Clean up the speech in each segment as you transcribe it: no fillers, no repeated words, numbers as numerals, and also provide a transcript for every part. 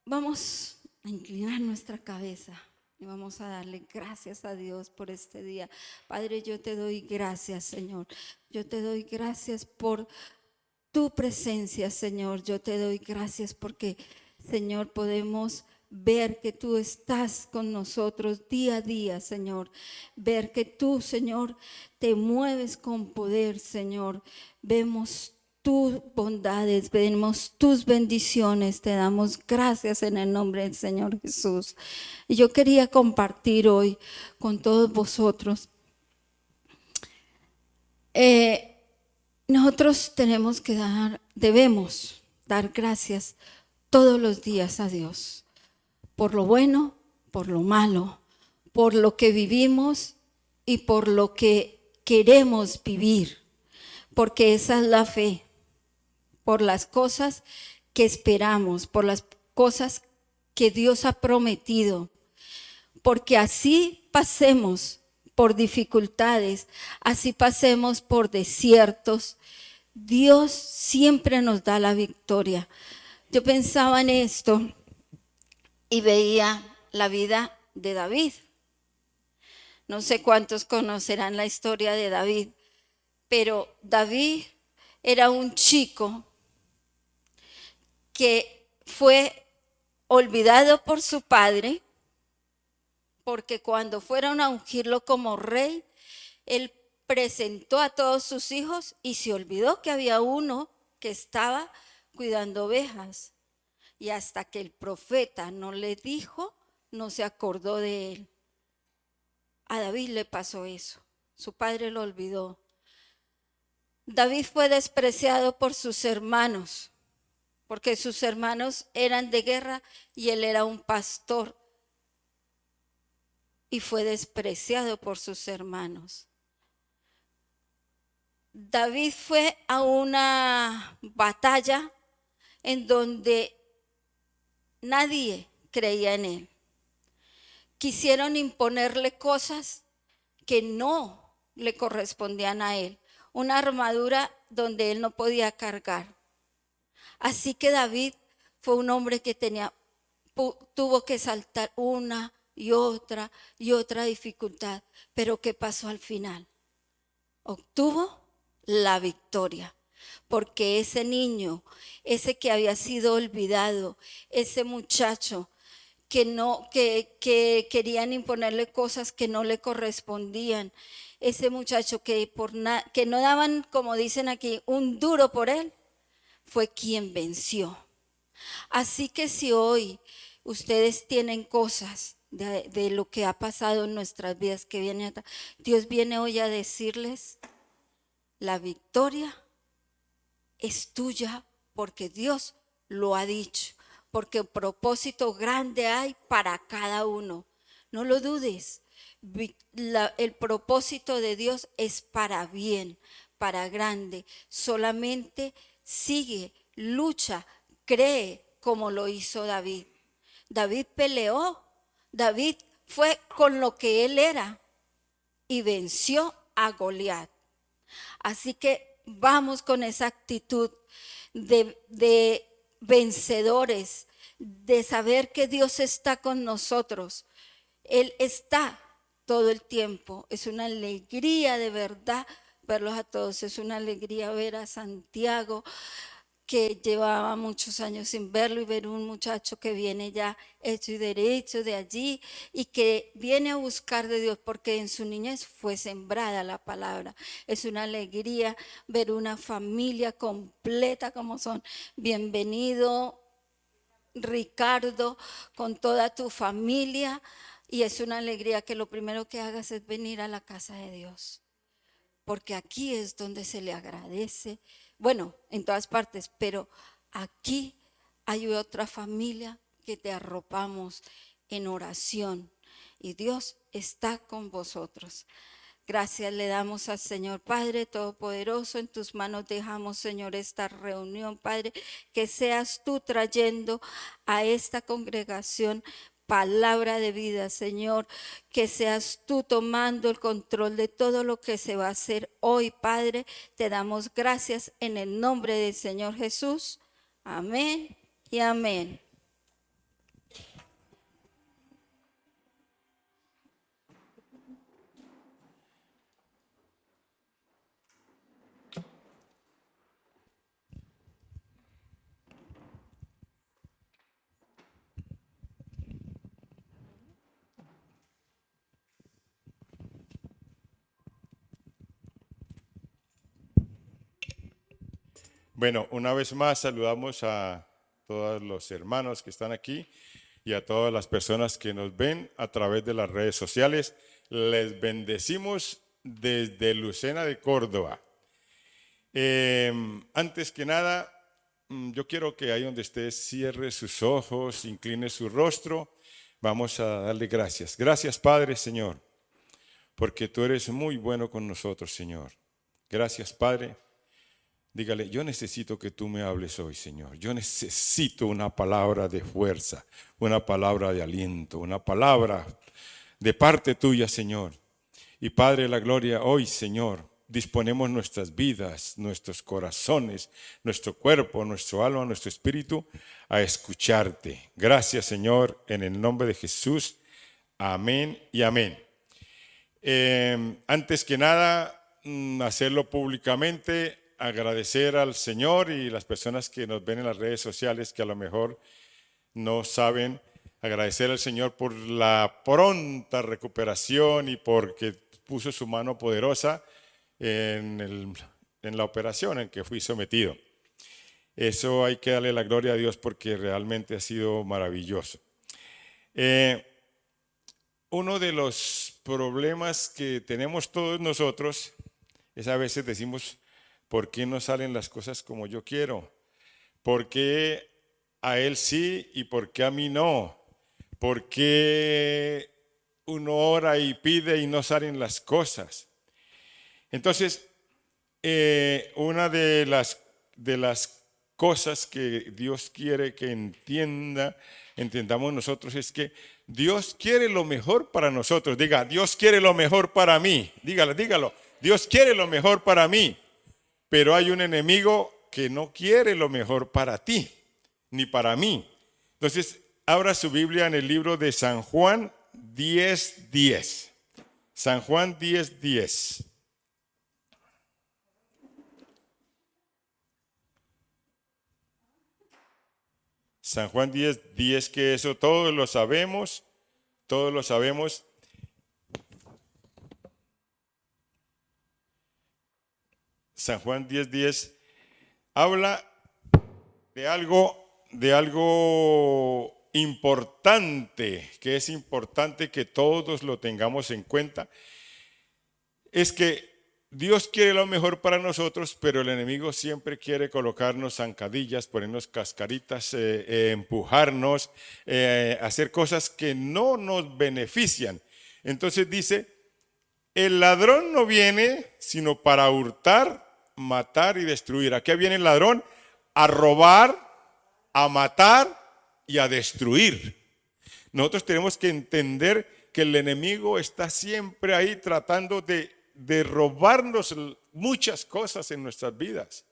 Vamos a inclinar nuestra cabeza y vamos a darle gracias a Dios por este día. Padre, yo te doy gracias, Señor. Yo te doy gracias por tu presencia, Señor. Yo te doy gracias porque, Señor, podemos ver que tú estás con nosotros día a día, Señor. Ver que tú, Señor, te mueves con poder, Señor. Vemos tus bondades, vemos tus bendiciones. Te damos gracias en el nombre del Señor Jesús. Y yo quería compartir hoy con todos vosotros. Nosotros debemos dar gracias todos los días a Dios, por lo bueno, por lo malo, por lo que vivimos y por lo que queremos vivir, porque esa es la fe, por las cosas que esperamos, por las cosas que Dios ha prometido, porque así pasemos por dificultades, así pasemos por desiertos, Dios siempre nos da la victoria. Yo pensaba en esto y veía la vida de David. No sé cuántos conocerán la historia de David, pero David era un chico que fue olvidado por su padre, porque cuando fueron a ungirlo como rey, él presentó a todos sus hijos y se olvidó que había uno que estaba cuidando ovejas. Y hasta que el profeta no le dijo, no se acordó de él. A David le pasó eso. Su padre lo olvidó. David fue despreciado por sus hermanos, porque sus hermanos eran de guerra y él era un pastor. Y fue despreciado por sus hermanos. David fue a una batalla en donde nadie creía en él. Quisieron imponerle cosas que no le correspondían a él. Una armadura donde él no podía cargar. Así que David fue un hombre que tuvo que saltar una y otra dificultad. Pero ¿qué pasó al final? Obtuvo la victoria. Porque ese niño, ese que había sido olvidado, ese muchacho que querían imponerle cosas que no le correspondían, ese muchacho que no daban, como dicen aquí, un duro por él, fue quien venció. Así que si hoy ustedes tienen cosas de lo que ha pasado en nuestras vidas que viene atrás, Dios viene hoy a decirles, la victoria es tuya porque Dios lo ha dicho, porque un propósito grande hay para cada uno. No lo dudes, el propósito de Dios es para bien, para grande. Solamente sigue, lucha, cree como lo hizo David. David peleó, David fue con lo que él era y venció a Goliat. Así que vamos con esa actitud de vencedores, de saber que Dios está con nosotros. Él está todo el tiempo. Es una alegría de verdad verlos a todos. Es una alegría ver a Santiago, que llevaba muchos años sin verlo, y ver un muchacho que viene ya hecho y derecho de allí y que viene a buscar de Dios porque en su niñez fue sembrada la palabra. Es una alegría ver una familia completa como son. Bienvenido, Ricardo, con toda tu familia, y es una alegría que lo primero que hagas es venir a la casa de Dios, porque aquí es donde se le agradece, bueno, en todas partes, pero aquí hay otra familia que te arropamos en oración y Dios está con vosotros. Gracias le damos al Señor Padre Todopoderoso. En tus manos dejamos, Señor, esta reunión, Padre, que seas tú trayendo a esta congregación palabra de vida, Señor, que seas tú tomando el control de todo lo que se va a hacer hoy, Padre. Te damos gracias en el nombre del Señor Jesús. Amén y amén. Bueno, una vez más saludamos a todos los hermanos que están aquí y a todas las personas que nos ven a través de las redes sociales. Les bendecimos desde Lucena de Córdoba. Antes que nada, yo quiero que ahí donde esté cierre sus ojos, incline su rostro. Vamos a darle gracias. Gracias, Padre, Señor, porque tú eres muy bueno con nosotros, Señor. Gracias, Padre. Dígale, yo necesito que tú me hables hoy, Señor. Yo necesito una palabra de fuerza, una palabra de aliento, una palabra de parte tuya, Señor. Y Padre de la gloria, hoy, Señor, disponemos nuestras vidas, nuestros corazones, nuestro cuerpo, nuestro alma, nuestro espíritu a escucharte. Gracias, Señor, en el nombre de Jesús. Amén y amén. Antes que nada, hacerlo públicamente, agradecer al Señor y las personas que nos ven en las redes sociales que a lo mejor no saben, agradecer al Señor por la pronta recuperación y porque puso su mano poderosa en la operación en que fui sometido. Eso hay que darle la gloria a Dios porque realmente ha sido maravilloso. Uno de los problemas que tenemos todos nosotros es a veces decimos, ¿por qué no salen las cosas como yo quiero? ¿Por qué a él sí y por qué a mí no? ¿Por qué uno ora y pide y no salen las cosas? Entonces, una de las cosas que Dios quiere que entendamos nosotros es que Dios quiere lo mejor para nosotros. Diga, Dios quiere lo mejor para mí. Dígalo. Dios quiere lo mejor para mí. Pero hay un enemigo que no quiere lo mejor para ti, ni para mí. Entonces, abra su Biblia en el libro de San Juan 10:10. San Juan 10:10. San Juan 10:10, que eso todos lo sabemos, todos lo sabemos. San Juan 10:10 habla de algo importante, que es importante que todos lo tengamos en cuenta. Es que Dios quiere lo mejor para nosotros, pero el enemigo siempre quiere colocarnos zancadillas, ponernos cascaritas, empujarnos, hacer cosas que no nos benefician. Entonces dice, el ladrón no viene sino para hurtar, matar y destruir. ¿A qué viene el ladrón? A robar, a matar y a destruir. Nosotros tenemos que entender que el enemigo está siempre ahí tratando de robarnos muchas cosas en nuestras vidas.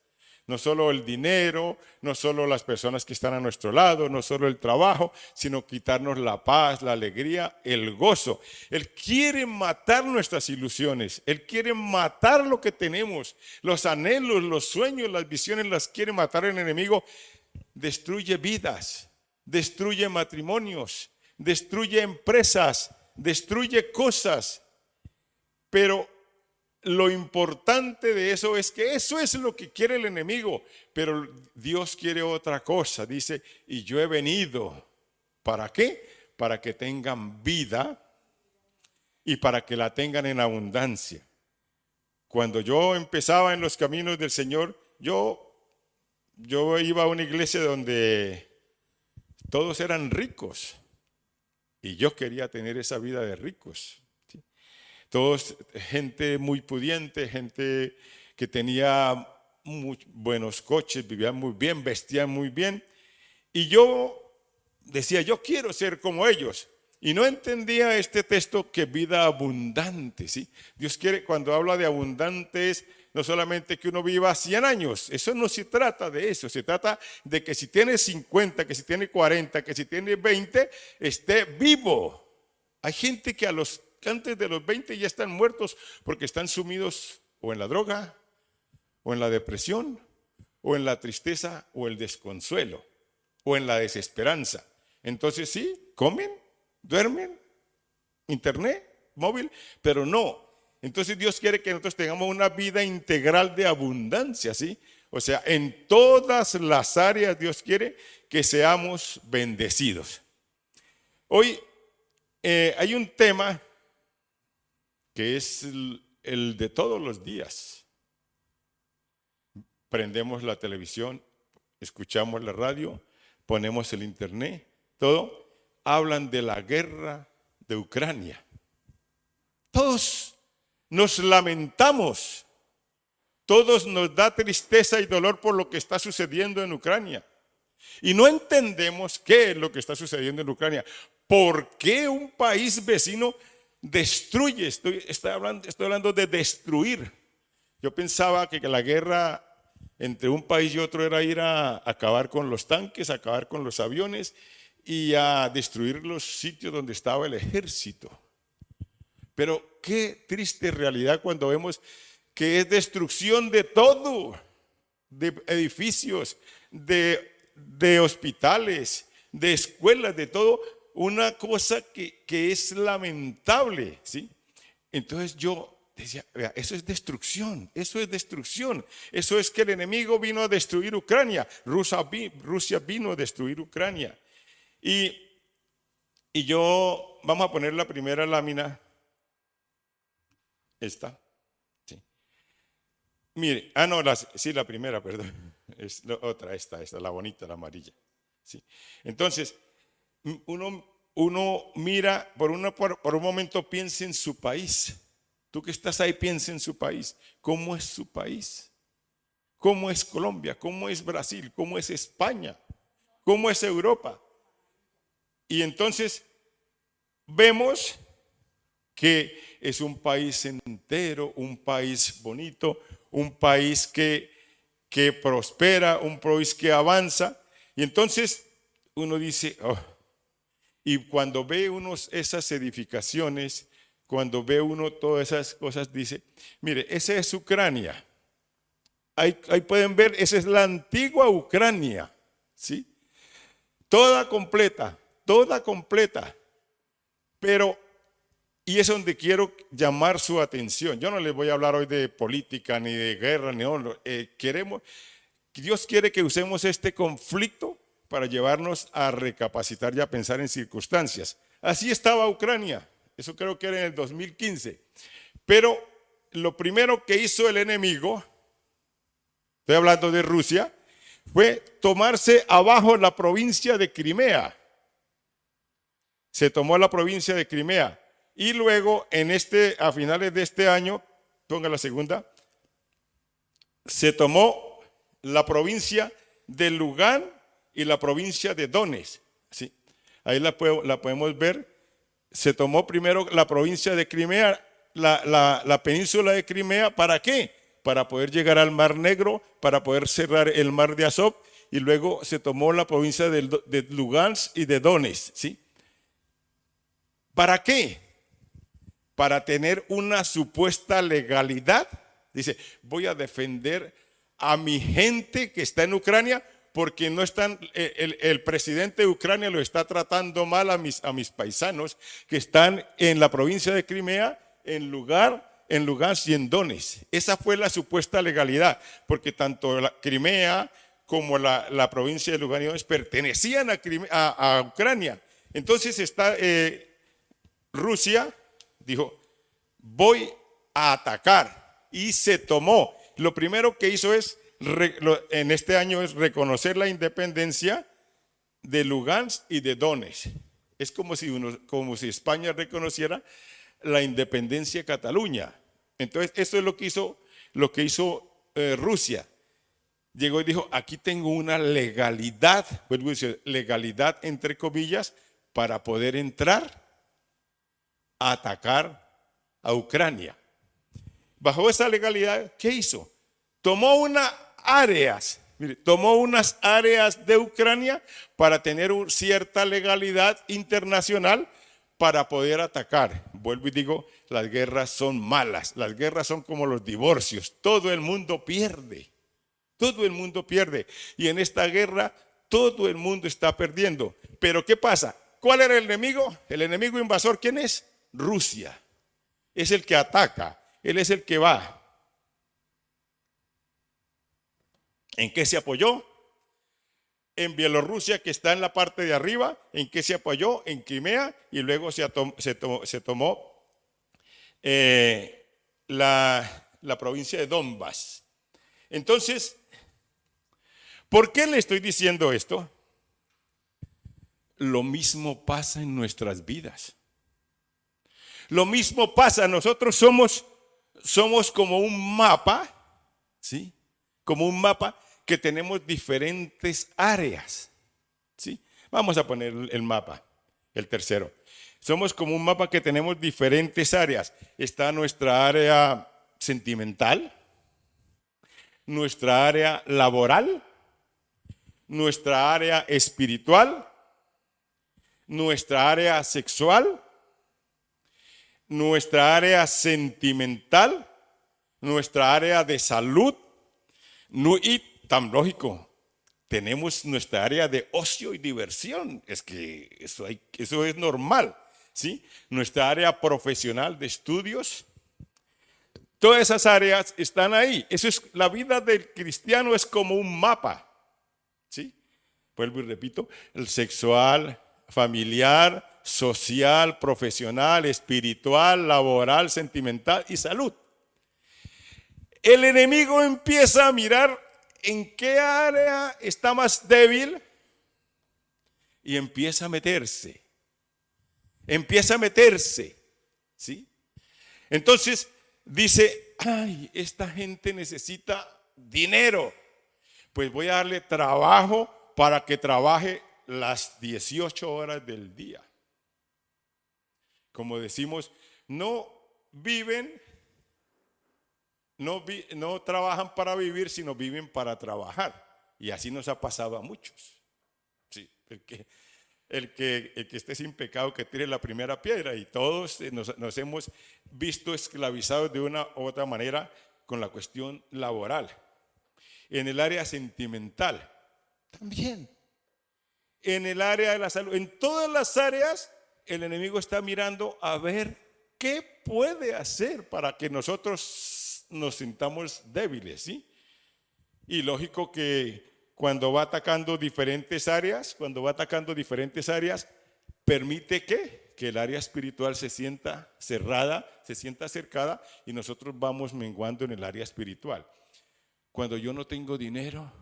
No solo el dinero, no solo las personas que están a nuestro lado, no solo el trabajo, sino quitarnos la paz, la alegría, el gozo. Él quiere matar nuestras ilusiones, Él quiere matar lo que tenemos, los anhelos, los sueños, las visiones, las quiere matar el enemigo. Destruye vidas, destruye matrimonios, destruye empresas, destruye cosas, pero lo importante de eso es que eso es lo que quiere el enemigo, pero Dios quiere otra cosa. Dice, y yo he venido, ¿para qué? Para que tengan vida y para que la tengan en abundancia. Cuando yo empezaba en los caminos del Señor, yo iba a una iglesia donde todos eran ricos y yo quería tener esa vida de ricos. Todos, gente muy pudiente, gente que tenía muy buenos coches, vivían muy bien, vestían muy bien. Y yo decía, yo quiero ser como ellos. Y no entendía este texto que vida abundante, ¿sí? Dios quiere, cuando habla de abundantes, no solamente que uno viva 100 años, eso no se trata de eso, se trata de que si tiene 50, que si tiene 40, que si tiene 20, esté vivo. Hay gente que antes de los 20 ya están muertos porque están sumidos o en la droga, o en la depresión, o en la tristeza, o el desconsuelo, o en la desesperanza. Entonces sí, comen, duermen, internet, móvil, pero no. Entonces Dios quiere que nosotros tengamos una vida integral de abundancia, ¿sí? O sea, en todas las áreas Dios quiere que seamos bendecidos. Hoy hay un tema que es el de todos los días. Prendemos la televisión, escuchamos la radio, ponemos el internet, todo. Hablan de la guerra de Ucrania. Todos nos lamentamos. Todos nos da tristeza y dolor por lo que está sucediendo en Ucrania. Y no entendemos qué es lo que está sucediendo en Ucrania. ¿Por qué un país vecino destruye? Estoy hablando de destruir. Yo pensaba que la guerra entre un país y otro era ir a acabar con los tanques, a acabar con los aviones y a destruir los sitios donde estaba el ejército. Pero qué triste realidad cuando vemos que es destrucción de todo, de edificios, de hospitales, de escuelas, de todo, una cosa que es lamentable, ¿sí? Entonces yo decía, vea, eso es destrucción, eso es destrucción, eso es que el enemigo vino a destruir Ucrania, Rusia vino a destruir Ucrania. Y yo, vamos a poner la primera lámina, esta. Mire, no, la primera, perdón. Es la otra, esta, la bonita, la amarilla. ¿Sí? Entonces, uno mira, por un momento piensa en su país. Tú que estás ahí, piensa en su país. ¿Cómo es su país? ¿Cómo es Colombia? ¿Cómo es Brasil? ¿Cómo es España? ¿Cómo es Europa? Y entonces vemos que es un país entero, un país bonito, un país que prospera, un país que avanza. Y entonces uno dice, oh. Y cuando ve uno esas edificaciones, cuando ve uno todas esas cosas, dice, mire, esa es Ucrania. Ahí pueden ver, esa es la antigua Ucrania, ¿sí? Toda completa. Pero y es donde quiero llamar su atención. Yo no les voy a hablar hoy de política, ni de guerra, ni Dios quiere que usemos este conflicto para llevarnos a recapacitar y a pensar en circunstancias. Así estaba Ucrania, eso creo que era en el 2015. Pero lo primero que hizo el enemigo, estoy hablando de Rusia, fue tomarse abajo la provincia de Crimea. Se tomó la provincia de Crimea. Y luego, a finales de este año, ponga la segunda, se tomó la provincia de Lugán y la provincia de Donetsk. ¿Sí? Ahí la podemos ver. Se tomó primero la provincia de Crimea, la península de Crimea. ¿Para qué? Para poder llegar al Mar Negro, para poder cerrar el Mar de Azov. Y luego se tomó la provincia de Lugansk y de Donetsk. ¿Sí? ¿Para qué? Para tener una supuesta legalidad. Dice, voy a defender a mi gente que está en Ucrania porque no están, el presidente de Ucrania lo está tratando mal a mis paisanos que están en la provincia de Crimea, en Lugansk y en Donetsk. Esa fue la supuesta legalidad, porque tanto la Crimea como la provincia de Lugansk y Donetsk pertenecían a Ucrania. Entonces Rusia dijo, voy a atacar, y se tomó. Lo primero que hizo en este año es reconocer la independencia de Lugansk y de Donetsk. Es como si España reconociera la independencia de Cataluña. Entonces, esto es lo que hizo Rusia. Llegó y dijo, aquí tengo una legalidad, vuelvo a decir, legalidad entre comillas, para poder entrar a atacar a Ucrania. Bajo esa legalidad, ¿qué hizo? Tomó unas áreas de Ucrania para tener cierta legalidad internacional para poder atacar. Vuelvo y digo, las guerras son malas, las guerras son como los divorcios, todo el mundo pierde, y en esta guerra todo el mundo está perdiendo. Pero ¿qué pasa? ¿Cuál era el enemigo? El enemigo invasor, ¿quién es? Rusia. Es el que ataca, él es el que va. ¿En qué se apoyó? En Bielorrusia, que está en la parte de arriba. ¿En qué se apoyó? En Crimea, y luego se tomó la provincia de Donbass. Entonces, ¿por qué le estoy diciendo esto? Lo mismo pasa en nuestras vidas. Lo mismo pasa, nosotros somos como un mapa, ¿sí? Como un mapa que tenemos diferentes áreas, ¿sí? Vamos a poner el mapa, el tercero. Somos como un mapa que tenemos diferentes áreas. Está nuestra área sentimental, nuestra área laboral, nuestra área espiritual, nuestra área sexual, nuestra área sentimental, nuestra área de salud, y tan lógico, tenemos nuestra área de ocio y diversión. Es que eso es normal, ¿sí? Nuestra área profesional de estudios, todas esas áreas están ahí. Eso es, la vida del cristiano es como un mapa, ¿sí? Vuelvo y repito, el sexual, familiar, social, profesional, espiritual, laboral, sentimental y salud. El enemigo empieza a mirar en qué área está más débil y empieza a meterse, ¿sí? Entonces dice, ay, esta gente necesita dinero, pues voy a darle trabajo para que trabaje las 18 horas del día. Como decimos, no trabajan para vivir, sino viven para trabajar. Y así nos ha pasado a muchos. Sí, el que esté sin pecado, que tire la primera piedra. Y todos nos hemos visto esclavizados de una u otra manera con la cuestión laboral. En el área sentimental, también. En el área de la salud, en todas las áreas, el enemigo está mirando a ver qué puede hacer para que nosotros nos sintamos débiles, ¿sí? Y lógico que cuando va atacando diferentes áreas, permite que el área espiritual se sienta cerrada, se sienta cercada, y nosotros vamos menguando en el área espiritual. Cuando yo no tengo dinero,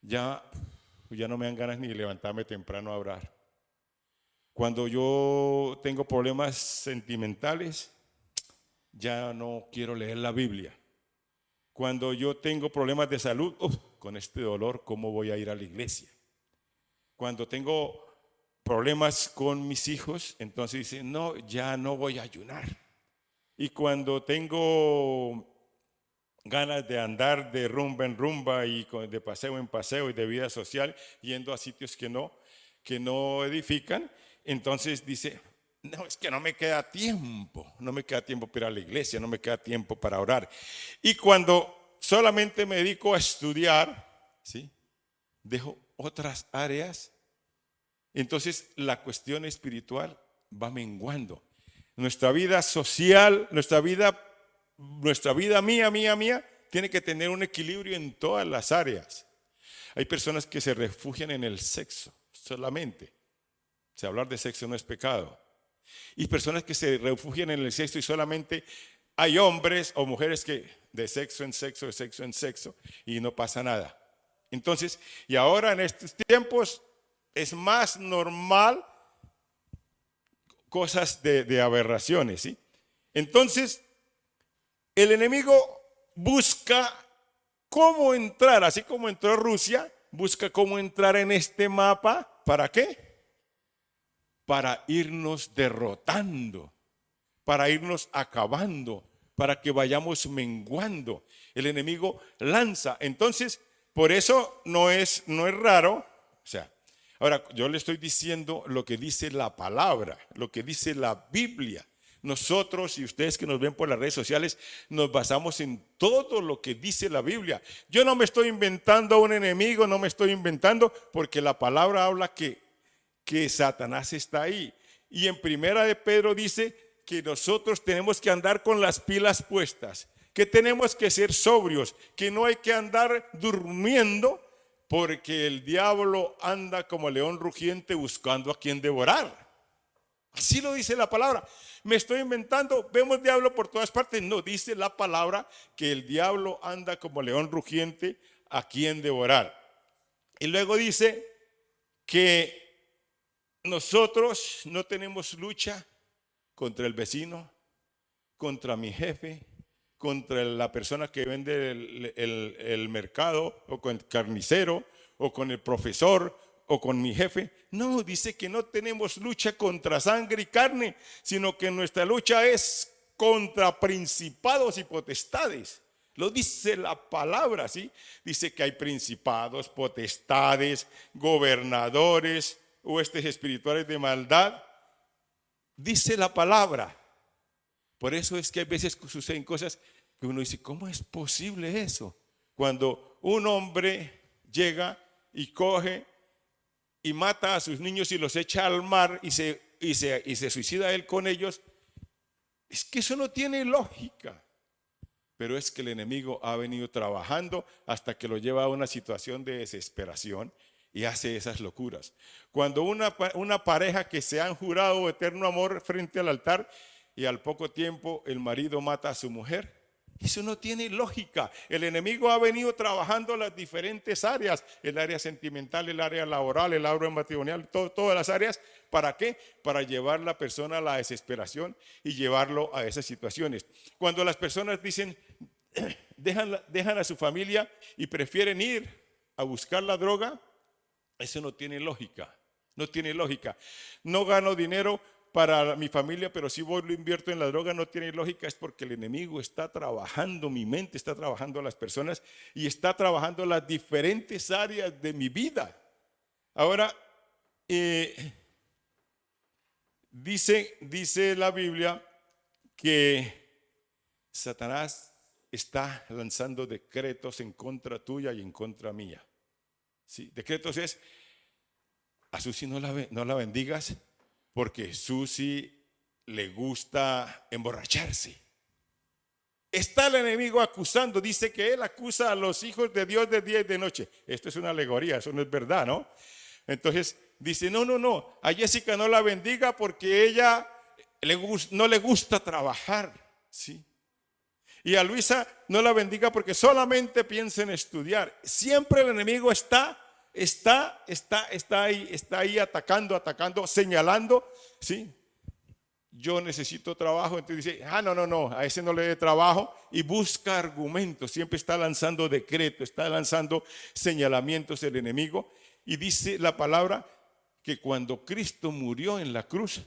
ya no me dan ganas ni de levantarme temprano a orar. Cuando yo tengo problemas sentimentales, ya no quiero leer la Biblia. Cuando yo tengo problemas de salud, con este dolor, ¿cómo voy a ir a la iglesia? Cuando tengo problemas con mis hijos, entonces dice, no, ya no voy a ayunar. Y cuando tengo ganas de andar de rumba en rumba y de paseo en paseo y de vida social, yendo a sitios que no edifican, entonces dice, no, es que no me queda tiempo para ir a la iglesia, no me queda tiempo para orar. Y cuando solamente me dedico a estudiar, ¿sí?, dejo otras áreas, entonces la cuestión espiritual va menguando. Nuestra vida social, nuestra vida mía, tiene que tener un equilibrio en todas las áreas. Hay personas que se refugian en el sexo solamente. O sea, hablar de sexo no es pecado. Y personas que se refugian en el sexo y solamente hay hombres o mujeres que de sexo en sexo y no pasa nada. Entonces, y ahora en estos tiempos es más normal cosas de aberraciones, ¿sí? Entonces, el enemigo busca cómo entrar, así como entró Rusia, busca cómo entrar en este mapa. ¿Para qué? Para irnos derrotando, para irnos acabando, para que vayamos menguando. El enemigo lanza. Entonces, por eso no es raro. O sea, ahora yo le estoy diciendo lo que dice la palabra, lo que dice la Biblia. Nosotros y ustedes que nos ven por las redes sociales nos basamos en todo lo que dice la Biblia. Yo no me estoy inventando a un enemigo, no me estoy inventando, porque la palabra habla que Satanás está ahí. Y en Primera de Pedro dice que nosotros tenemos que andar con las pilas puestas, que tenemos que ser sobrios, que no hay que andar durmiendo, porque el diablo anda como león rugiente buscando a quien devorar. Así lo dice la palabra. Me estoy inventando, vemos diablo por todas partes. No, dice la palabra que el diablo anda como león rugiente a quien devorar. Y luego dice que nosotros no tenemos lucha contra el vecino, contra mi jefe, contra la persona que vende el mercado, o con el carnicero, o con el profesor, o con mi jefe. No, dice que no tenemos lucha contra sangre y carne, sino que nuestra lucha es contra principados y potestades. Lo dice la palabra, ¿sí? Dice que hay principados, potestades, gobernadores, huestes espirituales de maldad. Dice la palabra. Por eso es que a veces suceden cosas que uno dice, ¿cómo es posible eso? Cuando un hombre llega y coge y mata a sus niños y los echa al mar y se suicida él con ellos, es que eso no tiene lógica. Pero es que el enemigo ha venido trabajando hasta que lo lleva a una situación de desesperación y hace esas locuras. Cuando una pareja que se han jurado eterno amor frente al altar y al poco tiempo el marido mata a su mujer, eso no tiene lógica. El enemigo ha venido trabajando las diferentes áreas, el área sentimental, el área laboral, el área matrimonial, todas las áreas. ¿Para qué? Para llevar a la persona a la desesperación y llevarlo a esas situaciones. Cuando las personas dicen, dejan a su familia y prefieren ir a buscar la droga, eso no tiene lógica. No tiene lógica. No gano dinero para mi familia, pero si voy lo invierto en la droga, no tiene lógica. Es porque el enemigo está trabajando mi mente, está trabajando a las personas y está trabajando las diferentes áreas de mi vida. Ahora, dice la Biblia que Satanás está lanzando decretos en contra tuya y en contra mía. ¿Sí? Decretos es, a Susi no la bendigas, porque Susi le gusta emborracharse. Está el enemigo acusando, dice que él acusa a los hijos de Dios de día y de noche. Esto es una alegoría, eso no es verdad, ¿no? Entonces dice, no, a Jessica no la bendiga porque ella no le gusta trabajar, ¿sí? Y a Luisa no la bendiga porque solamente piensa en estudiar. Siempre el enemigo está ahí atacando, señalando, ¿sí? Yo necesito trabajo, entonces dice, no, a ese no le dé trabajo, y busca argumentos, siempre está lanzando decretos, está lanzando señalamientos el enemigo. Y dice la palabra que cuando Cristo murió en la cruz,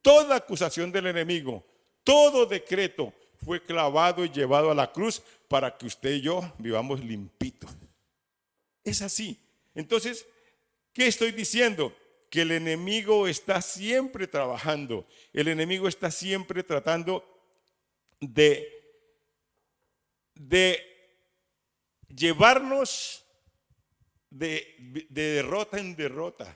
toda acusación del enemigo, todo decreto fue clavado y llevado a la cruz para que usted y yo vivamos limpitos. Es así. Entonces, ¿qué estoy diciendo? Que el enemigo está siempre trabajando. El enemigo está siempre tratando de llevarnos de derrota en derrota.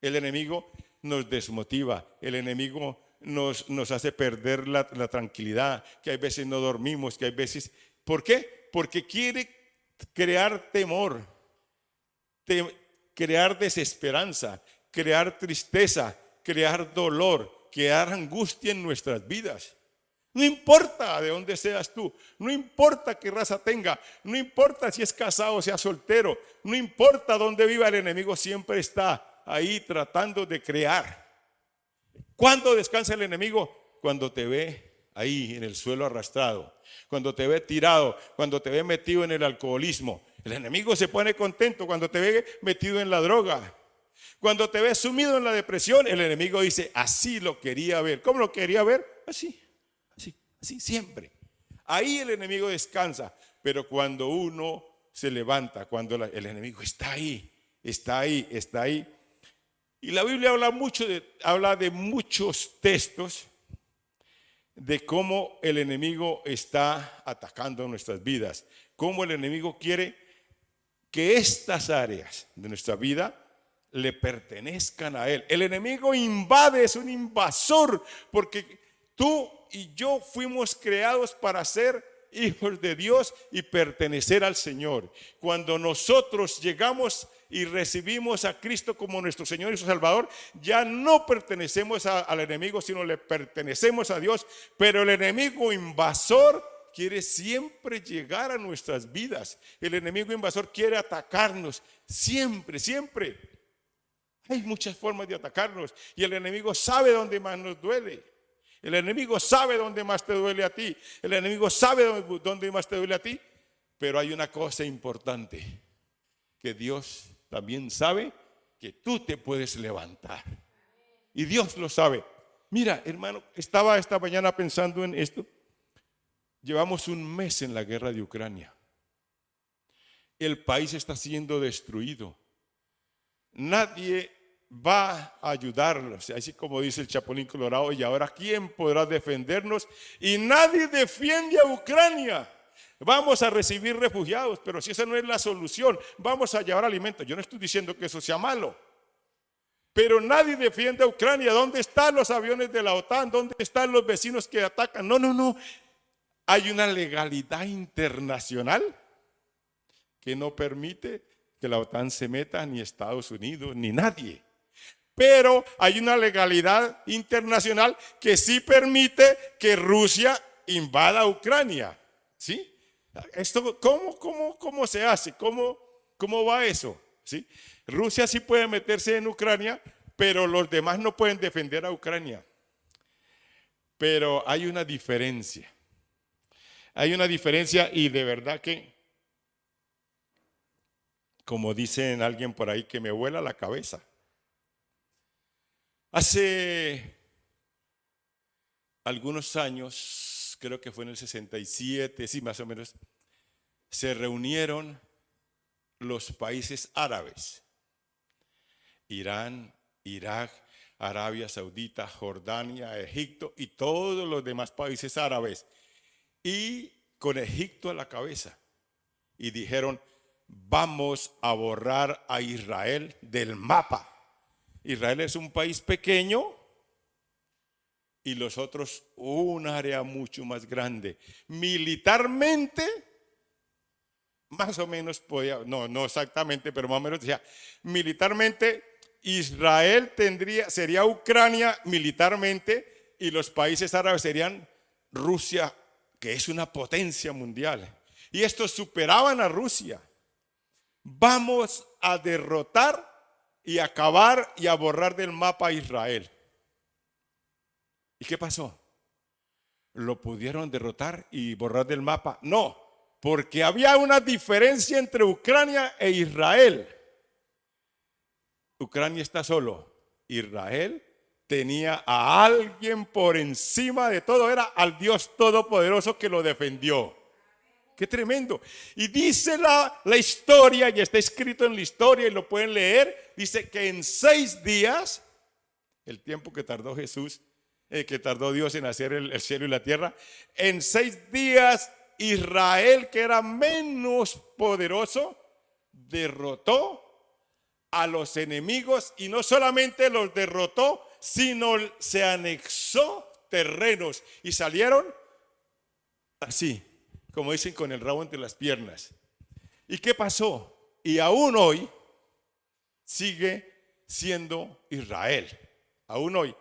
El enemigo nos desmotiva. El enemigo nos hace perder la tranquilidad, que hay veces no dormimos, que hay veces... ¿Por qué? Porque quiere crear temor, crear desesperanza, crear tristeza, crear dolor, crear angustia en nuestras vidas. No importa de dónde seas tú, no importa qué raza tenga, no importa si es casado o sea soltero, no importa dónde viva, el enemigo siempre está ahí tratando de crear. ¿Cuándo descansa el enemigo? Cuando te ve ahí en el suelo arrastrado, cuando te ve tirado, cuando te ve metido en el alcoholismo. El enemigo se pone contento cuando te ve metido en la droga. Cuando te ve sumido en la depresión, el enemigo dice, así lo quería ver. ¿Cómo lo quería ver? Así siempre. Ahí el enemigo descansa. Pero cuando uno se levanta, cuando el enemigo está ahí. Y la Biblia habla de muchos textos de cómo el enemigo está atacando nuestras vidas, cómo el enemigo quiere que estas áreas de nuestra vida le pertenezcan a él. El enemigo invade, es un invasor, porque tú y yo fuimos creados para ser hijos de Dios y pertenecer al Señor. Cuando nosotros llegamos y recibimos a Cristo como nuestro Señor y su Salvador, ya no pertenecemos al enemigo, sino le pertenecemos a Dios. Pero el enemigo invasor quiere siempre llegar a nuestras vidas. El enemigo invasor quiere atacarnos siempre, siempre. Hay muchas formas de atacarnos y el enemigo sabe dónde más nos duele. El enemigo sabe dónde más te duele a ti. El enemigo sabe dónde más te duele a ti. Pero hay una cosa importante, que Dios también sabe que tú te puedes levantar. Y Dios lo sabe. Mira, hermano, estaba esta mañana pensando en esto. Llevamos un mes en la guerra de Ucrania. El país está siendo destruido. Nadie va a ayudarlos, así como dice el Chapulín Colorado. Y ahora, ¿quién podrá defendernos? Y nadie defiende a Ucrania. Vamos a recibir refugiados, pero si esa no es la solución, vamos a llevar alimentos. Yo no estoy diciendo que eso sea malo, pero nadie defiende a Ucrania. ¿Dónde están los aviones de la OTAN? ¿Dónde están los vecinos que atacan? No. Hay una legalidad internacional que no permite que la OTAN se meta, ni Estados Unidos, ni nadie. Pero hay una legalidad internacional que sí permite que Rusia invada Ucrania. ¿Sí? Esto, ¿cómo se hace? ¿Cómo va eso? ¿Sí? Rusia sí puede meterse en Ucrania, pero los demás no pueden defender a Ucrania. Pero hay una diferencia. Hay una diferencia y de verdad que, como dicen alguien por ahí, que me vuela la cabeza. Hace algunos años, creo que fue en el 67, sí, más o menos, se reunieron los países árabes: Irán, Irak, Arabia Saudita, Jordania, Egipto y todos los demás países árabes. Y con Egipto a la cabeza. Y dijeron: vamos a borrar a Israel del mapa. Israel es un país pequeño y los otros un área mucho más grande. Militarmente, más o menos podía, no exactamente, pero más o menos decía, militarmente Israel sería Ucrania militarmente, y los países árabes serían Rusia, que es una potencia mundial. Y estos superaban a Rusia. Vamos a derrotar y acabar y a borrar del mapa a Israel. ¿Y qué pasó? ¿Lo pudieron derrotar y borrar del mapa? No, porque había una diferencia entre Ucrania e Israel. Ucrania está solo. Israel tenía a alguien por encima de todo. Era al Dios Todopoderoso que lo defendió. ¡Qué tremendo! Y dice la historia, y está escrito en la historia y lo pueden leer, dice que en 6 días, el tiempo que tardó Jesús, que tardó Dios en hacer el cielo y la tierra, en 6 días Israel, que era menos poderoso, derrotó a los enemigos, y no solamente los derrotó, sino se anexó terrenos y salieron así, como dicen, con el rabo entre las piernas. ¿Y qué pasó? Y aún hoy sigue siendo Israel. Aún hoy.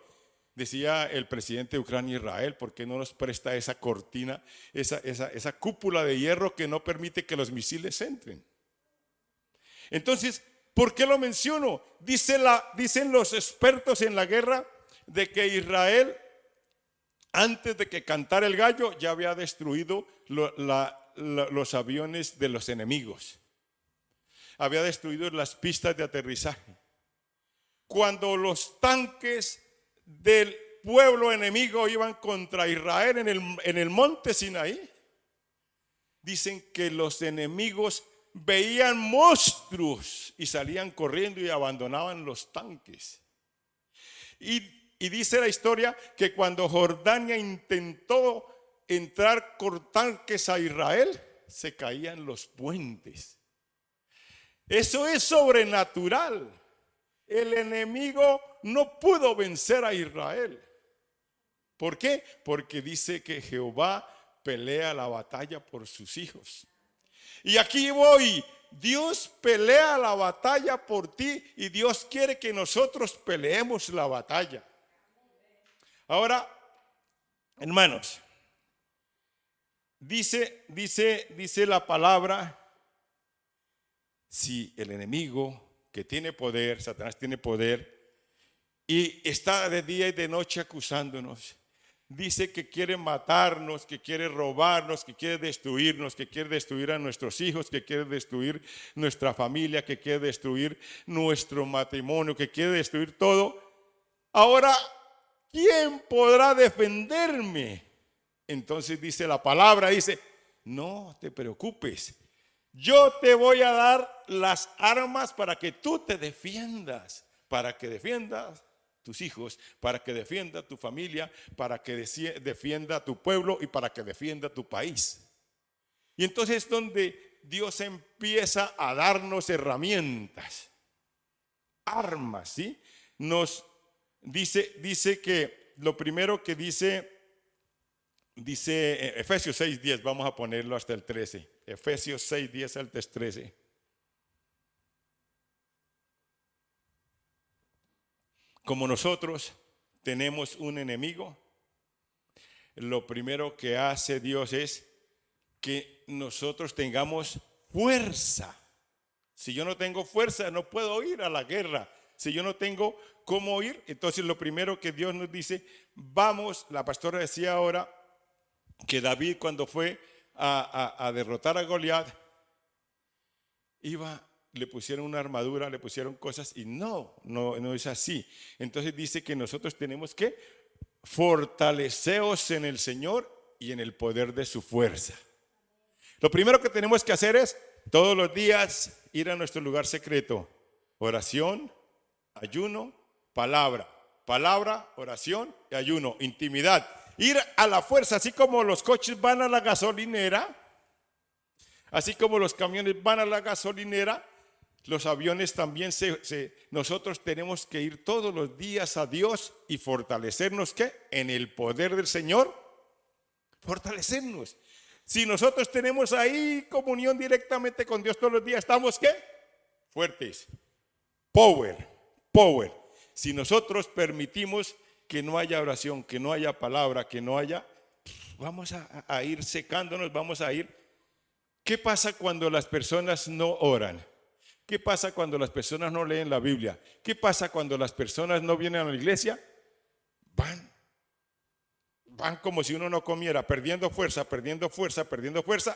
Decía el presidente de Ucrania: Israel, ¿por qué no nos presta esa cortina, esa cúpula de hierro que no permite que los misiles entren? Entonces, ¿por qué lo menciono? Dicen los expertos en la guerra de que Israel, antes de que cantara el gallo, ya había destruido los aviones de los enemigos. Había destruido las pistas de aterrizaje. Cuando los tanques del pueblo enemigo iban contra Israel en el monte Sinaí, dicen que los enemigos veían monstruos y salían corriendo y abandonaban los tanques. Y dice la historia que cuando Jordania intentó entrar con tanques a Israel, se caían los puentes. Eso es sobrenatural. El enemigo no pudo vencer a Israel, ¿Por qué? Porque dice que Jehová pelea la batalla por sus hijos. Y aquí voy, Dios pelea la batalla por ti y Dios quiere que nosotros peleemos la batalla. Ahora, hermanos, dice la palabra, si el enemigo que tiene poder, Satanás tiene poder, y está de día y de noche acusándonos, dice que quiere matarnos, que quiere robarnos, que quiere destruirnos, que quiere destruir a nuestros hijos, que quiere destruir nuestra familia, que quiere destruir nuestro matrimonio, que quiere destruir todo. Ahora, ¿quién podrá defenderme? Entonces dice la palabra, dice, no te preocupes, yo te voy a dar las armas para que tú te defiendas, para que defiendas tus hijos, para que defienda tu familia, para que defienda tu pueblo y para que defienda tu país. Y entonces es donde Dios empieza a darnos herramientas, armas, ¿sí? Nos dice que lo primero que dice Efesios 6:10, vamos a ponerlo hasta el 13. Efesios 6:10 al 13. Como nosotros tenemos un enemigo, lo primero que hace Dios es que nosotros tengamos fuerza. Si yo no tengo fuerza, no puedo ir a la guerra. Si yo no tengo cómo ir, entonces lo primero que Dios nos dice, vamos, la pastora decía ahora que David cuando fue a derrotar a Goliat, le pusieron una armadura, le pusieron cosas y no es así. Entonces dice que nosotros tenemos que fortaleceos en el Señor y en el poder de su fuerza. Lo primero que tenemos que hacer es todos los días ir a nuestro lugar secreto. Oración, ayuno, palabra, oración y ayuno, intimidad. Ir a la fuerza, así como los coches van a la gasolinera, así como los camiones van a la gasolinera, los aviones también nosotros tenemos que ir todos los días a Dios y fortalecernos, ¿qué? En el poder del Señor, fortalecernos. Si nosotros tenemos ahí comunión directamente con Dios todos los días, ¿estamos qué? Fuertes. Power. Si nosotros permitimos que no haya oración, que no haya palabra, que no haya, vamos a ir secándonos, vamos a ir. ¿Qué pasa cuando las personas no oran? ¿Qué pasa cuando las personas no leen la Biblia? ¿Qué pasa cuando las personas no vienen a la iglesia? Van como si uno no comiera, perdiendo fuerza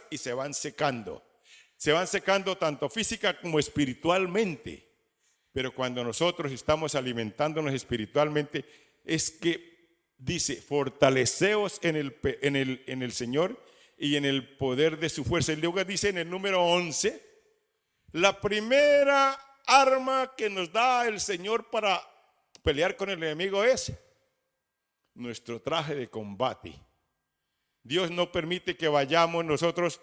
y se van secando. Se van secando tanto física como espiritualmente. Pero cuando nosotros estamos alimentándonos espiritualmente, es que dice, fortaleceos en el Señor y en el poder de su fuerza. Y luego dice en el número 11, la primera arma que nos da el Señor para pelear con el enemigo es nuestro traje de combate. Dios no permite que vayamos nosotros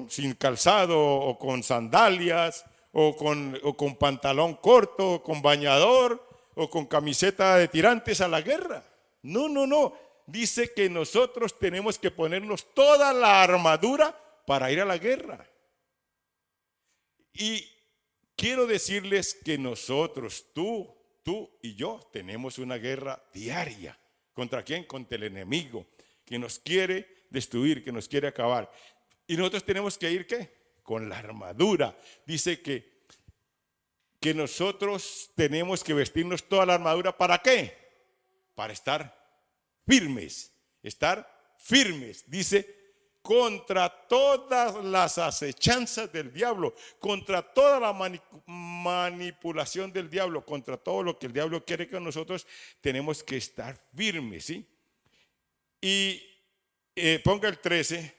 sin calzado o con sandalias o con pantalón corto o con bañador o con camiseta de tirantes a la guerra. No. Dice que nosotros tenemos que ponernos toda la armadura para ir a la guerra. Y quiero decirles que nosotros, tú y yo, tenemos una guerra diaria. ¿Contra quién? Contra el enemigo, que nos quiere destruir, que nos quiere acabar. Y nosotros tenemos que ir, ¿qué? Con la armadura. Dice que nosotros tenemos que vestirnos toda la armadura. ¿Para qué? Para estar firmes. Dice, contra todas las acechanzas del diablo, contra toda la manipulación del diablo, contra todo lo que el diablo quiere que nosotros tenemos que estar firmes, ¿sí? Y ponga el 13,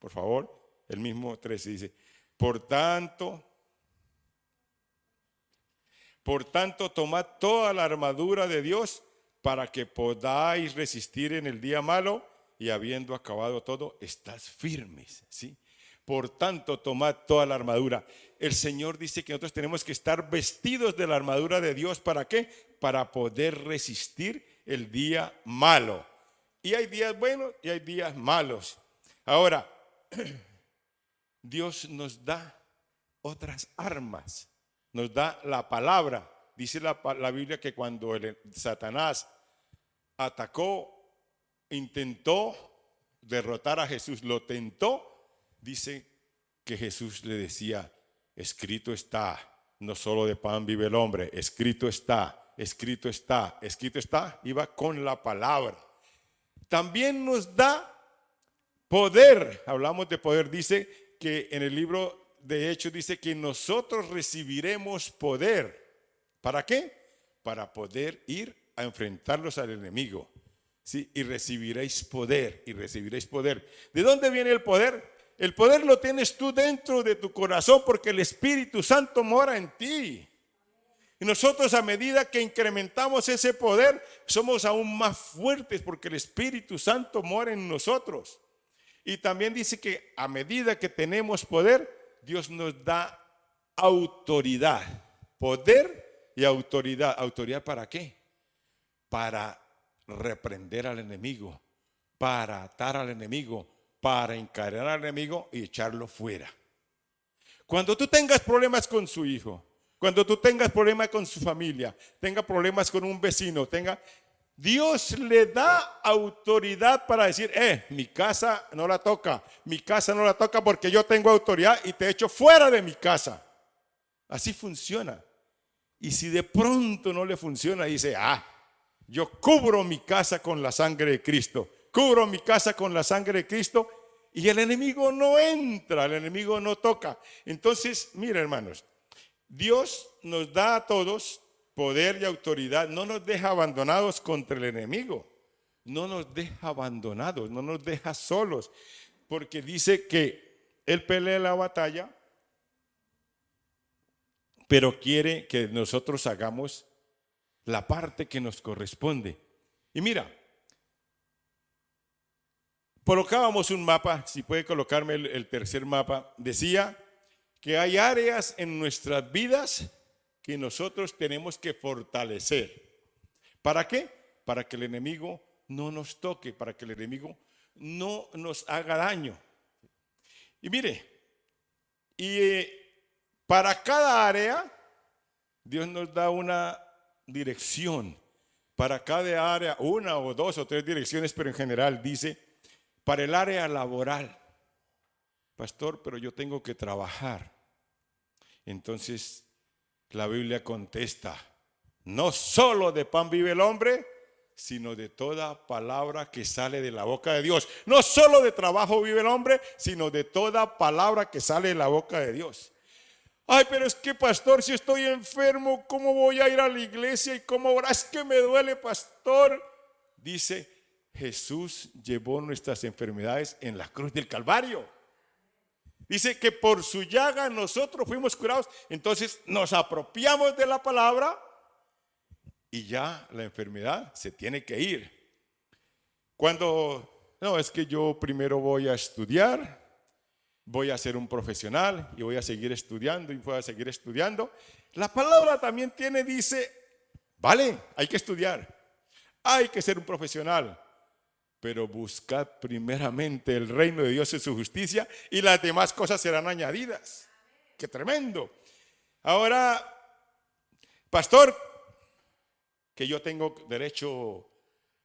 por favor, el mismo 13 dice, por tanto, tomad toda la armadura de Dios para que podáis resistir en el día malo y habiendo acabado todo, estás firmes, ¿sí? Por tanto, tomad toda la armadura. El Señor dice que nosotros tenemos que estar vestidos de la armadura de Dios. ¿Para qué? Para poder resistir el día malo. Y hay días buenos y hay días malos. Ahora, Dios nos da otras armas, nos da la palabra. Dice la Biblia que cuando Satanás atacó, intentó derrotar a Jesús, lo tentó, dice que Jesús le decía, escrito está, no solo de pan vive el hombre, escrito está, escrito está, escrito está, iba con la palabra. También nos da poder, hablamos de poder, dice que en el libro de Hechos dice que nosotros recibiremos poder. ¿Para qué? Para poder ir a enfrentarlos al enemigo. Sí, y recibiréis poder, y recibiréis poder. ¿De dónde viene el poder? El poder lo tienes tú dentro de tu corazón porque el Espíritu Santo mora en ti. Y nosotros a medida que incrementamos ese poder, somos aún más fuertes porque el Espíritu Santo mora en nosotros. Y también dice que a medida que tenemos poder, Dios nos da autoridad. Poder y autoridad. ¿Autoridad para qué? Para reprender al enemigo, para atar al enemigo, para encadenar al enemigo y echarlo fuera. Cuando tú tengas problemas con su hijo, cuando tú tengas problemas con su familia, tenga problemas con un vecino, Dios le da autoridad para decir, mi casa no la toca, mi casa no la toca porque yo tengo autoridad y te echo fuera de mi casa. Así funciona. Y si de pronto no le funciona, dice, yo cubro mi casa con la sangre de Cristo, cubro mi casa con la sangre de Cristo y el enemigo no entra, el enemigo no toca. Entonces, mira hermanos, Dios nos da a todos poder y autoridad, no nos deja abandonados contra el enemigo, no nos deja abandonados, no nos deja solos, porque dice que Él pelea la batalla, pero quiere que nosotros hagamos la parte que nos corresponde. Y mira, colocábamos un mapa, si puede colocarme el tercer mapa, decía que hay áreas en nuestras vidas que nosotros tenemos que fortalecer. ¿Para qué? Para que el enemigo no nos toque, para que el enemigo no nos haga daño. Y mire, para cada área, Dios nos da una dirección. Para cada área, una o dos o tres direcciones, pero en general dice, para el área laboral, pastor, pero yo tengo que trabajar. Entonces, la Biblia contesta, no solo de pan vive el hombre, sino de toda palabra que sale de la boca de Dios. No solo de trabajo vive el hombre, sino de toda palabra que sale de la boca de Dios. Ay, pero es que pastor, si estoy enfermo, ¿cómo voy a ir a la iglesia? ¿Y cómo orar? Es que me duele, pastor. Dice, Jesús llevó nuestras enfermedades en la cruz del Calvario. Dice que por su llaga nosotros fuimos curados. Entonces nos apropiamos de la palabra y ya la enfermedad se tiene que ir. No, es que yo primero voy a estudiar, voy a ser un profesional y voy a seguir estudiando y voy a seguir estudiando. La palabra también dice, vale, hay que estudiar, hay que ser un profesional, pero buscad primeramente el reino de Dios y su justicia y las demás cosas serán añadidas. ¡Qué tremendo! Ahora, pastor, que yo tengo derecho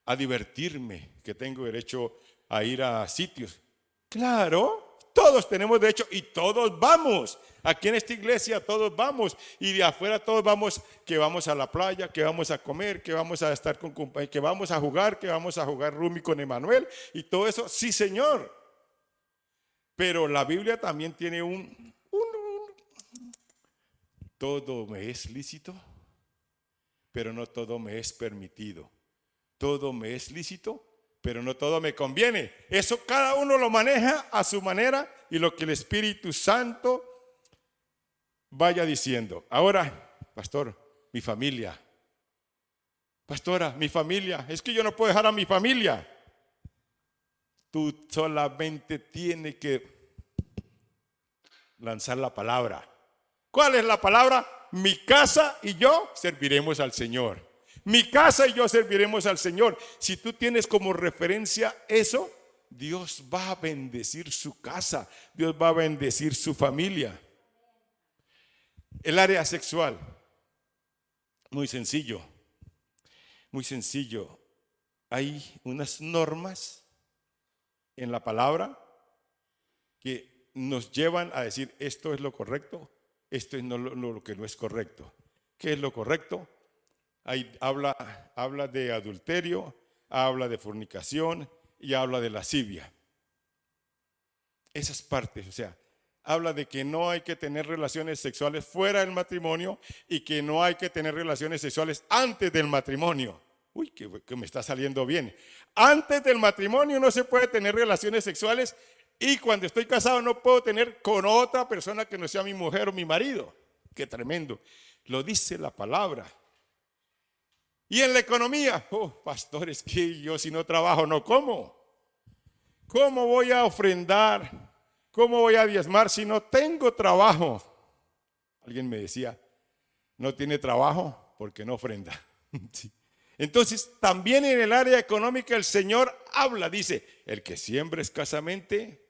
a divertirme, que tengo derecho a ir a sitios. Claro, todos tenemos derecho y todos vamos. Aquí en esta iglesia todos vamos y de afuera todos vamos, que vamos a la playa, que vamos a comer, que vamos a estar con compañeros, que vamos a jugar Rumi con Emanuel y todo eso. Sí, Señor. Pero la Biblia también tiene todo me es lícito, pero no todo me es permitido. Todo me es lícito, pero no todo me conviene. Eso cada uno lo maneja a su manera y lo que el Espíritu Santo vaya diciendo. Ahora, pastor, mi familia. Pastora, mi familia. Es que yo no puedo dejar a mi familia. Tú solamente tienes que lanzar la palabra. ¿Cuál es la palabra? Mi casa y yo serviremos al Señor. Mi casa y yo serviremos al Señor. Si tú tienes como referencia eso, Dios va a bendecir su casa, Dios va a bendecir su familia. El área sexual, muy sencillo, muy sencillo. Hay unas normas en la palabra que nos llevan a decir esto es lo correcto, esto es lo que no es correcto. ¿Qué es lo correcto? Ahí habla de adulterio, habla de fornicación y habla de lascivia. Esas partes, o sea, habla de que no hay que tener relaciones sexuales fuera del matrimonio y que no hay que tener relaciones sexuales antes del matrimonio. Uy, que me está saliendo bien. Antes del matrimonio no se puede tener relaciones sexuales y cuando estoy casado no puedo tener con otra persona que no sea mi mujer o mi marido. Qué tremendo. Lo dice la palabra. Y en la economía, pastores, que yo si no trabajo no como. ¿Cómo voy a ofrendar? ¿Cómo voy a diezmar si no tengo trabajo? Alguien me decía, no tiene trabajo porque no ofrenda. Sí. Entonces, también en el área económica el Señor habla, dice, el que siembra escasamente,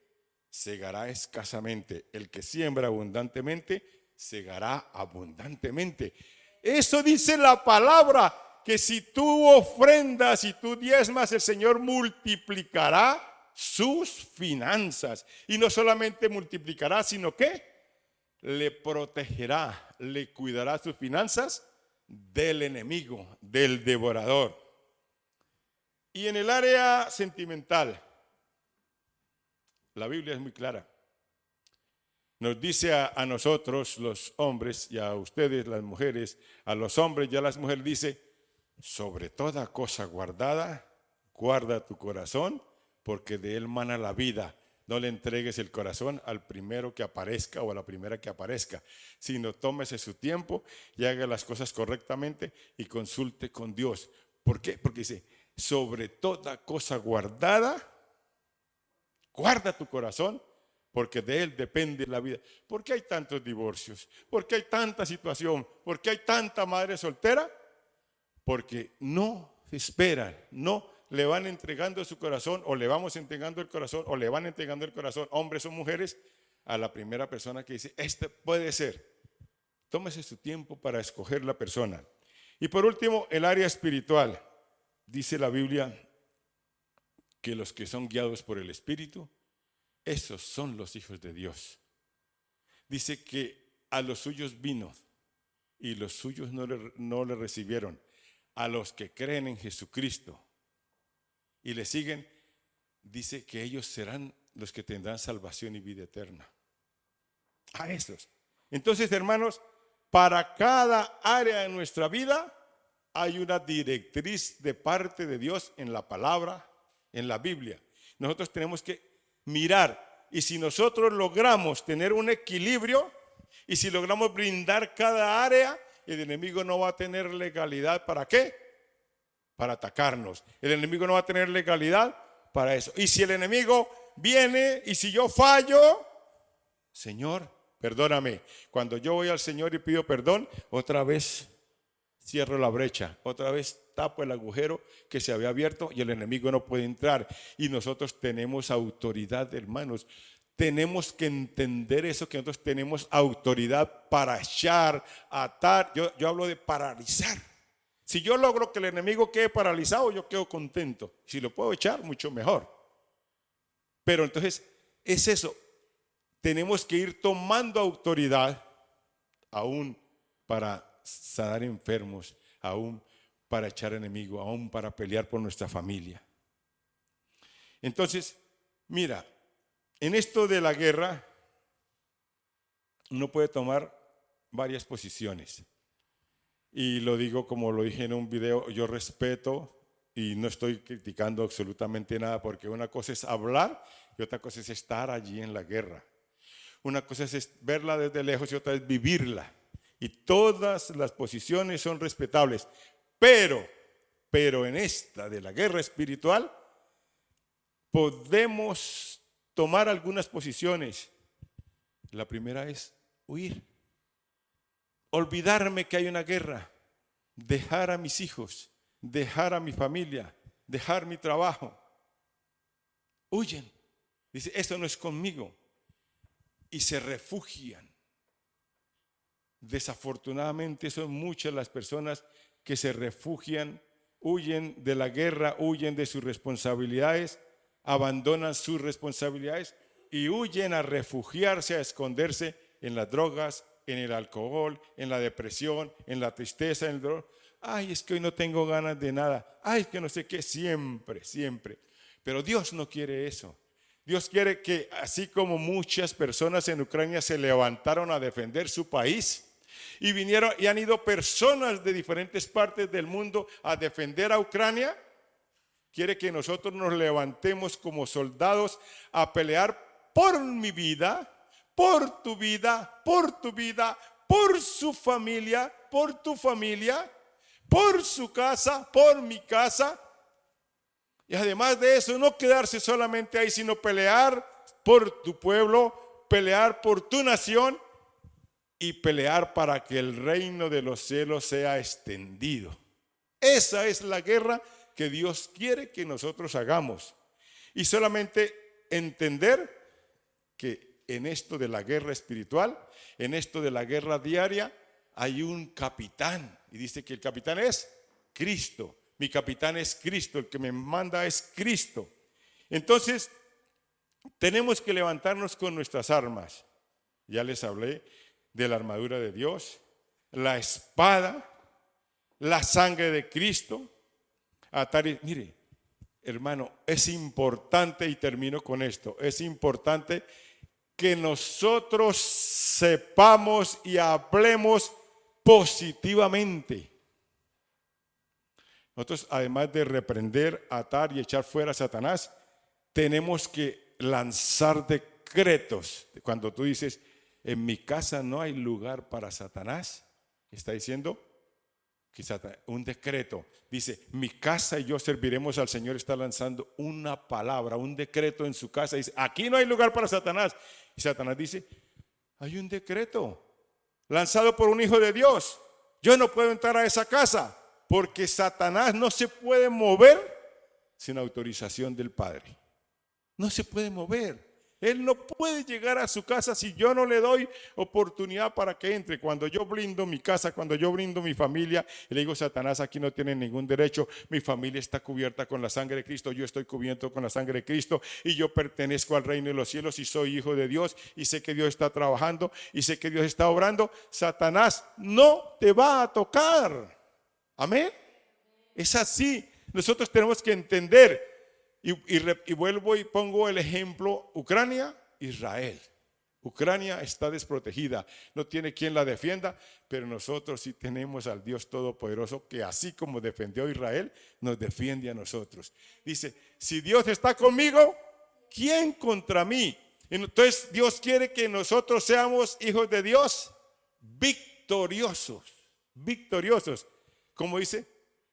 segará escasamente. El que siembra abundantemente, segará abundantemente. Eso dice la palabra, que si tú ofrendas y tú diezmas, el Señor multiplicará sus finanzas. Y no solamente multiplicará, sino que le protegerá, le cuidará sus finanzas del enemigo, del devorador. Y en el área sentimental, la Biblia es muy clara. Nos dice a nosotros los hombres y a ustedes las mujeres, a los hombres y a las mujeres dice, sobre toda cosa guardada, guarda tu corazón, porque de él mana la vida. No le entregues el corazón al primero que aparezca o a la primera que aparezca, sino tómese su tiempo y haga las cosas correctamente y consulte con Dios. ¿Por qué? Porque dice, sobre toda cosa guardada, guarda tu corazón, porque de él depende la vida. ¿Por qué hay tantos divorcios? ¿Por qué hay tanta situación? ¿Por qué hay tanta madre soltera? Porque no esperan, no le van entregando su corazón o le vamos entregando el corazón o le van entregando el corazón, hombres o mujeres, a la primera persona que dice, este puede ser. Tómese su tiempo para escoger la persona. Y por último, el área espiritual. Dice la Biblia que los que son guiados por el Espíritu, esos son los hijos de Dios. Dice que a los suyos vino y los suyos no le recibieron. A los que creen en Jesucristo y le siguen, dice que ellos serán los que tendrán salvación y vida eterna. A esos. Entonces, hermanos, para cada área de nuestra vida hay una directriz de parte de Dios en la palabra, en la Biblia. Nosotros tenemos que mirar, y si nosotros logramos tener un equilibrio y si logramos brindar cada área, el enemigo no va a tener legalidad. ¿Para qué? Para atacarnos. El enemigo no va a tener legalidad para eso. Y si el enemigo viene y si yo fallo, Señor, perdóname. Cuando yo voy al Señor y pido perdón, otra vez cierro la brecha, otra vez tapo el agujero que se había abierto y el enemigo no puede entrar. Y nosotros tenemos autoridad, hermanos. Tenemos que entender eso, que nosotros tenemos autoridad para echar, atar. Yo hablo de paralizar. Si yo logro que el enemigo quede paralizado, yo quedo contento. Si lo puedo echar, mucho mejor. Pero entonces es eso. Tenemos que ir tomando autoridad, aún para sanar enfermos, aún para echar enemigo, aún para pelear por nuestra familia. Entonces, mira, en esto de la guerra, uno puede tomar varias posiciones. Y lo digo como lo dije en un video, yo respeto y no estoy criticando absolutamente nada, porque una cosa es hablar y otra cosa es estar allí en la guerra. Una cosa es verla desde lejos y otra es vivirla. Y todas las posiciones son respetables. Pero en esta de la guerra espiritual podemos tomar algunas posiciones. La primera es huir. Olvidarme que hay una guerra. dejar a mis hijos, dejar a mi familia, dejar mi trabajo. Huyen. Dice, esto no es conmigo. Y se refugian. Desafortunadamente son muchas las personas que se refugian, huyen de la guerra, huyen de sus responsabilidades, abandonan sus responsabilidades y huyen a refugiarse, a esconderse en las drogas, en el alcohol, en la depresión, en la tristeza, en el dolor. Ay, es que hoy no tengo ganas de nada. Ay, es que no sé qué, siempre, siempre. Pero Dios no quiere eso. Dios quiere que, así como muchas personas en Ucrania se levantaron a defender su país, y vinieron y han ido personas de diferentes partes del mundo a defender a Ucrania, quiere que nosotros nos levantemos como soldados a pelear por mi vida, por tu vida, por tu vida, por su familia, por tu familia, por su casa, por mi casa. Y además de eso, no quedarse solamente ahí, sino pelear por tu pueblo, pelear por tu nación y pelear para que el reino de los cielos sea extendido. Esa es la guerra que Dios quiere que nosotros hagamos. Y solamente entender que en esto de la guerra espiritual, en esto de la guerra diaria, hay un capitán. Y dice que el capitán es Cristo. Mi capitán es Cristo, el que me manda es Cristo. Entonces, tenemos que levantarnos con nuestras armas. Ya les hablé de la armadura de Dios, la espada, la sangre de Cristo. Mire, hermano, es importante, y termino con esto, es importante que nosotros sepamos y hablemos positivamente. Nosotros, además de reprender, atar y echar fuera a Satanás, tenemos que lanzar decretos. Cuando tú dices, en mi casa no hay lugar para Satanás, está diciendo que un decreto. Dice, mi casa y yo serviremos al Señor. Está lanzando una palabra, un decreto en su casa. Dice, aquí no hay lugar para Satanás. Y Satanás dice, hay un decreto lanzado por un hijo de Dios. Yo no puedo entrar a esa casa porque Satanás no se puede mover sin autorización del Padre. No se puede mover. Él no puede llegar a su casa si yo no le doy oportunidad para que entre. Cuando yo brindo mi casa, cuando yo brindo mi familia, y le digo, Satanás, aquí no tiene ningún derecho. Mi familia está cubierta con la sangre de Cristo. Yo estoy cubierto con la sangre de Cristo. Y yo pertenezco al reino de los cielos y soy hijo de Dios. Y sé que Dios está trabajando y sé que Dios está obrando. Satanás no te va a tocar. Amén. Es así. Nosotros tenemos que entender. Y vuelvo y pongo el ejemplo, Ucrania, Israel. Ucrania está desprotegida, no tiene quien la defienda, pero nosotros sí tenemos al Dios Todopoderoso que así como defendió a Israel, nos defiende a nosotros. Dice, si Dios está conmigo, ¿quién contra mí? Entonces Dios quiere que nosotros seamos hijos de Dios victoriosos, victoriosos. ¿Cómo dice?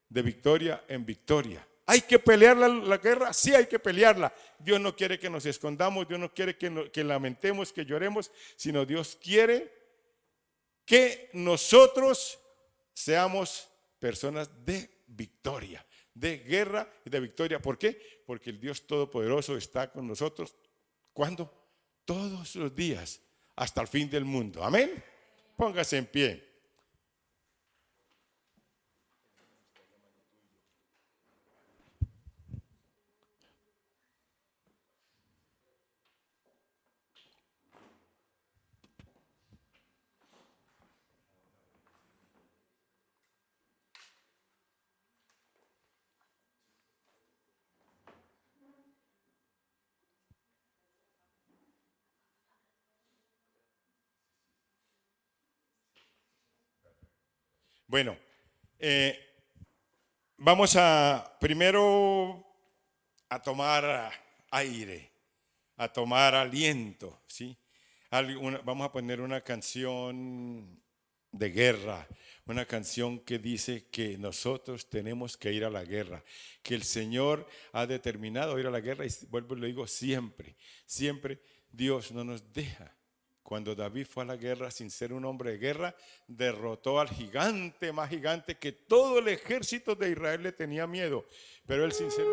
De victoria en victoria. ¿Hay que pelear la guerra? Sí, hay que pelearla. Dios no quiere que nos escondamos, Dios no quiere que lamentemos, que lloremos, sino Dios quiere que nosotros seamos personas de victoria, de guerra y de victoria. ¿Por qué? Porque el Dios Todopoderoso está con nosotros. ¿Cuándo? Todos los días, hasta el fin del mundo. Amén. Póngase en pie. Bueno, vamos a primero a tomar aire, a tomar aliento, ¿sí? Vamos a poner una canción de guerra, una canción que dice que nosotros tenemos que ir a la guerra, que el Señor ha determinado ir a la guerra y vuelvo y lo digo siempre, siempre Dios no nos deja Cuando David fue a la guerra sin ser un hombre de guerra, derrotó al gigante más gigante que todo el ejército de Israel le tenía miedo. Pero él sin ser